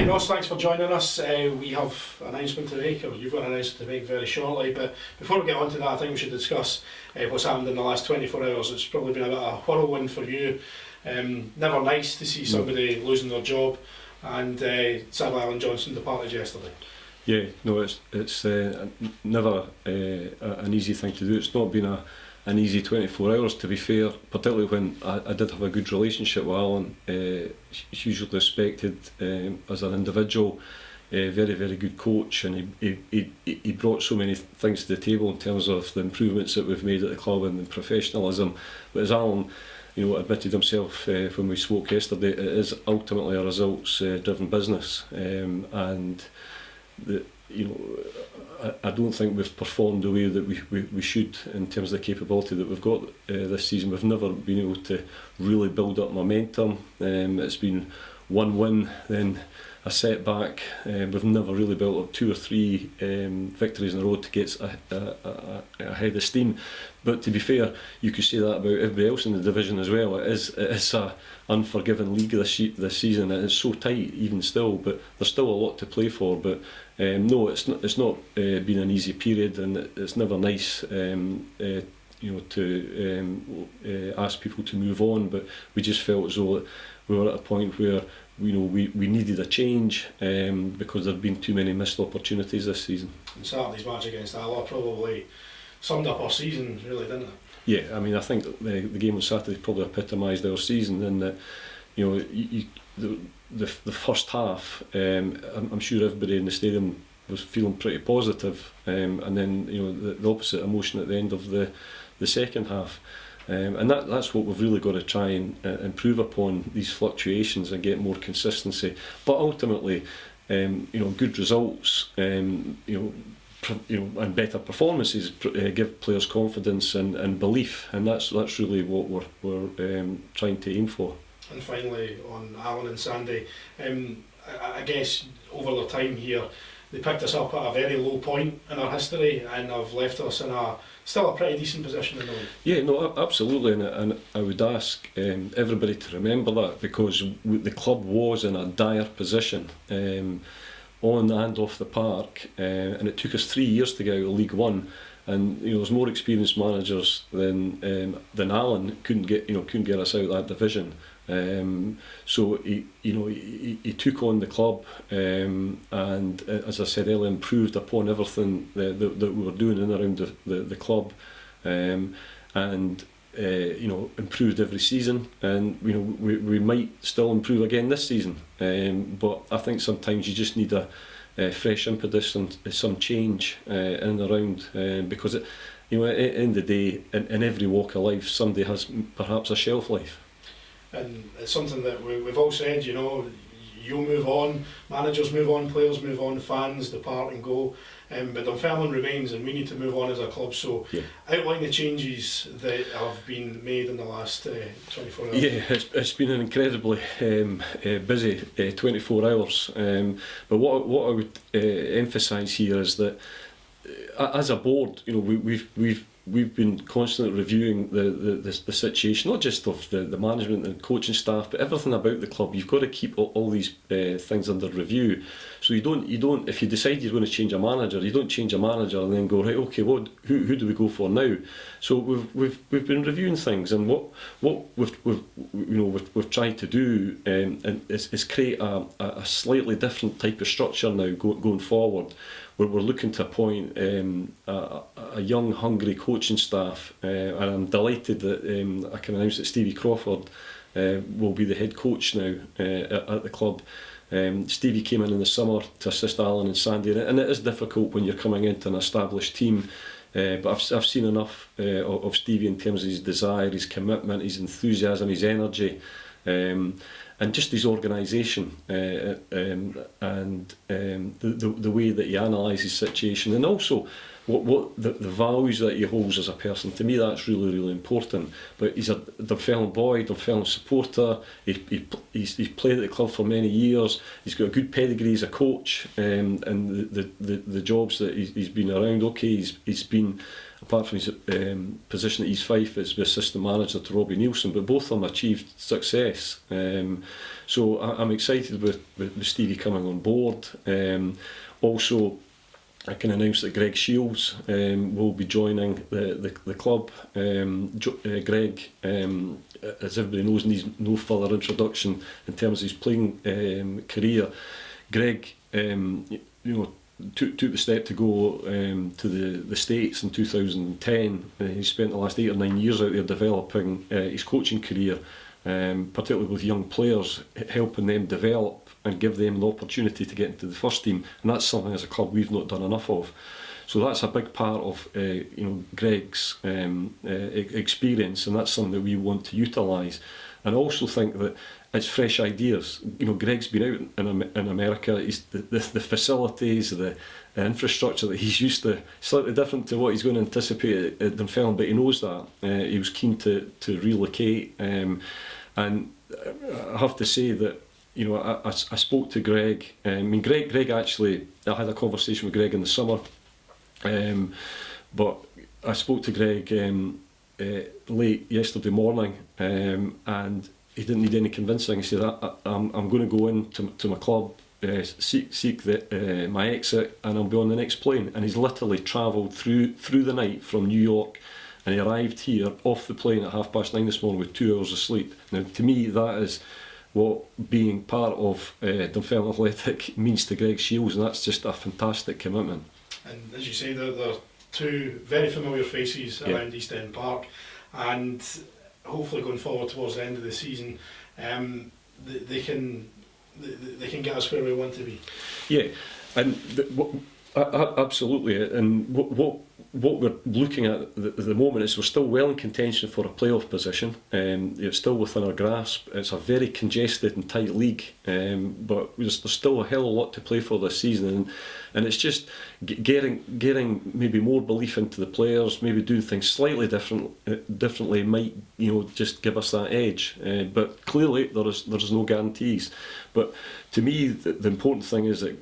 Ross, thanks for joining us. We have an announcement to make, or you've got an announcement to make very shortly, but before we get on to that, I think we should discuss what's happened in the last 24 hours. It's probably been a bit of a whirlwind for you. Never nice to see somebody losing their job, and sadly Alan Johnson departed yesterday. Yeah, no, it's never an easy thing to do. It's not been an easy 24 hours, to be fair, particularly when I did have a good relationship with Alan, hugely respected as an individual, very, very good coach, and he brought so many things to the table in terms of the improvements that we've made at the club and the professionalism. But as Alan admitted himself when we spoke yesterday, it is ultimately a results driven business, and I don't think we've performed the way that we should in terms of the capability that we've got this season. We've never been able to really build up momentum. It's been one win, then a setback. We've never really built up 2 or 3 victories in a row to get ahead of steam. But to be fair, you could say that about everybody else in the division as well. It is a unforgiving league this season, and it's so tight even still. But there's still a lot to play for. But no, it's not been an easy period, and it's never nice to ask people to move on. But we just felt as though we were at a point where we needed a change because there had been too many missed opportunities this season. And Saturday's match against Alloa probably summed up our season, really, didn't it? Yeah, I mean, I think the game on Saturday probably epitomised our season in that, the first half, I'm sure everybody in the stadium was feeling pretty positive, and then the opposite emotion at the end of the second half. And that's what we've really got to try and improve upon, these fluctuations, and get more consistency. But ultimately, good results, and better performances give players confidence and belief, and that's really what we're trying to aim for. And finally, on Alan and Sandy, I guess over the time here, they picked us up at a very low point in our history and have left us in still a pretty decent position in the league. Yeah, no, absolutely, and I would ask everybody to remember that, because the club was in a dire position on and off the park, and it took us 3 years to get out of League One. And there's more experienced managers than Alan couldn't get us out of that division. So he took on the club, and as I said earlier, improved upon everything that we were doing in and around the club, and improved every season, and we might still improve again this season. But I think sometimes you just need a fresh impetus and some change in and around, because at the end of the day, in every walk of life, somebody has perhaps a shelf life. And it's something that we've all said, you move on, managers move on, players move on, fans depart and go, but Dunfermline remains, and we need to move on as a club. So outline the changes that have been made in the last 24 hours. Yeah, it's been an incredibly busy 24 hours, but what I would emphasise here is that as a board, we've been constantly reviewing the situation, not just of the management and coaching staff, but everything about the club. You've got to keep all these things under review. So you don't. If you decide you're going to change a manager, you don't change a manager and then go, right, okay, who do we go for now? So we've been reviewing things, and what we've tried to do is create a slightly different type of structure now going forward. We're looking to appoint a young, hungry coaching staff, and I'm delighted that I can announce that Stevie Crawford will be the head coach now at the club. Stevie came in the summer to assist Alan and Sandy, and it is difficult when you're coming into an established team, but I've seen enough of Stevie in terms of his desire, his commitment, his enthusiasm, his energy, and just his organisation, and the way that he analyses situation, and also what the values that he holds as a person. To me, that's really, really important. But he's a Dunfermline boy, Dunfermline supporter. He's played at the club for many years. He's got a good pedigree as a coach, and the jobs that he's been around. Okay, he's been, apart from his position at East Fife, as the assistant manager to Robbie Nielsen, but both of them achieved success. And So I'm excited with Stevie coming on board. Also, I can announce that Greg Shields will be joining the club. Greg, as everybody knows, needs no further introduction in terms of his playing career. Greg, took the step to go to the States in 2010. He spent the last 8 or 9 years out there developing his coaching career, particularly with young players, helping them develop and give them the opportunity to get into the first team. And that's something as a club we've not done enough of. So that's a big part of Greg's experience, and that's something that we want to utilise. And I also think that it's fresh ideas. Greg's been out in America. The facilities, the infrastructure that he's used to, slightly different to what he's going to anticipate at Dunfermline, but he knows that. He was keen to relocate, and I have to say that I spoke to Greg. Greg actually, I had a conversation with Greg in the summer, but I spoke to Greg late yesterday morning, and he didn't need any convincing. He said, I'm going to go into my club, seek my exit, and I'll be on the next plane. And he's literally travelled through the night from New York, and he arrived here off the plane at 9:30 this morning with 2 hours of sleep. Now, to me, that is what being part of Dunfermline Athletic means to Greg Shields, and that's just a fantastic commitment. And as you say, there are two very familiar faces around East End Park, and hopefully going forward towards the end of the season, they can get us where we want to be. Yeah, and absolutely. And what we're looking at the moment is we're still well in contention for a playoff position. It's still within our grasp. It's a very congested and tight league, but there's still a hell of a lot to play for this season, and it's just getting maybe more belief into the players, maybe doing things slightly differently might just give us that edge. But clearly there's no guarantees. But to me, the important thing is that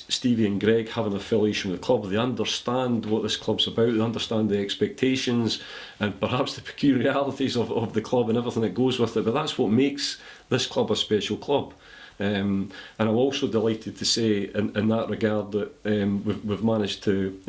Stevie and Greg have an affiliation with the club. They understand what this club's about, they understand the expectations and perhaps the peculiarities of the club and everything that goes with it. But that's what makes this club a special club. And I'm also delighted to say in that regard that we've managed to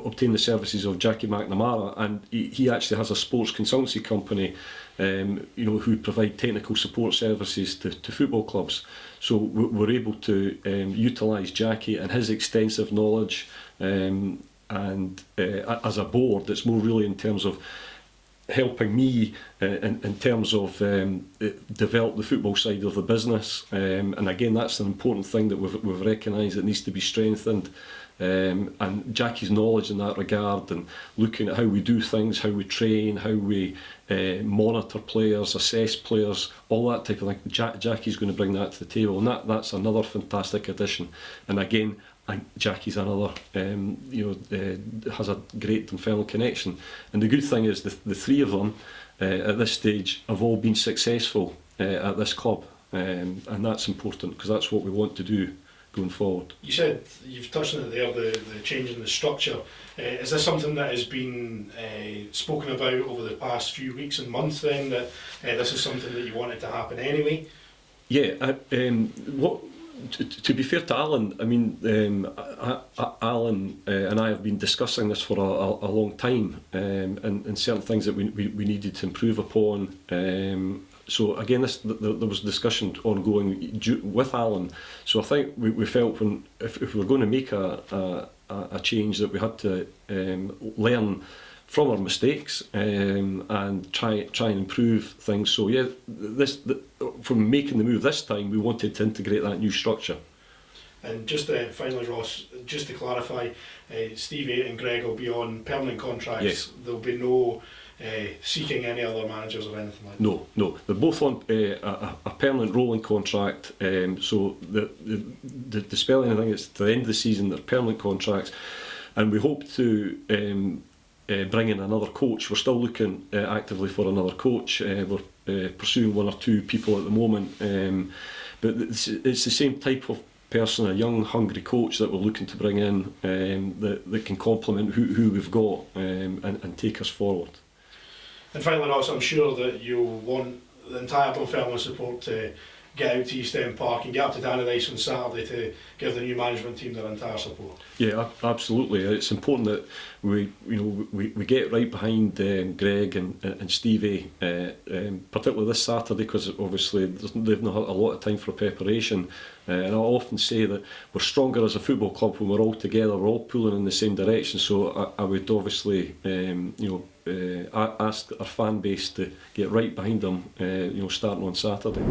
obtain the services of Jackie McNamara, and he actually has a sports consultancy company who provide technical support services to football clubs. So we're able to utilise Jackie and his extensive knowledge, and as a board, it's more really in terms of helping me in terms of develop the football side of the business, and again that's an important thing that we've recognised that needs to be strengthened. And Jackie's knowledge in that regard, and looking at how we do things, how we train, how we monitor players, assess players, all that type of thing. Jackie's going to bring that to the table, and that's another fantastic addition. And again, Jackie's another, has a great Dunfermline connection. And the good thing is the three of them at this stage have all been successful at this club, and that's important because that's what we want to do going forward. You said, you've touched on it there, the change in the structure. Is this something that has been spoken about over the past few weeks and months then, that this is something that you wanted to happen anyway? Yeah, to be fair to Alan, I mean, Alan and I have been discussing this for a long time, and certain things that we needed to improve upon. So again, there was discussion ongoing with Alan. So I think we felt if we were going to make a change, that we had to learn from our mistakes and try and improve things. So yeah, from making the move this time, we wanted to integrate that new structure. And just finally, Ross, just to clarify, Stevie and Greg will be on permanent contracts. Yes. There'll be no seeking any other managers or anything like that? No, they're both on a permanent rolling contract, so the spelling, I think it's to the end of the season, they're permanent contracts, and we hope to bring in another coach. We're still looking actively for another coach. We're pursuing one or two people at the moment, but it's the same type of person, a young, hungry coach that we're looking to bring in, that can complement who we've got and take us forward. And finally, Ross, I'm sure that you'll want the entire Dunfermline support to get out to East End Park and get up to Tannadice on Saturday to give the new management team their entire support. Yeah, absolutely. It's important that we get right behind Greg and Stevie, particularly this Saturday, because obviously they've not had a lot of time for preparation. And I often say that we're stronger as a football club when we're all together. We're all pulling in the same direction. So I would obviously, ask our fan base to get right behind them. Starting on Saturday.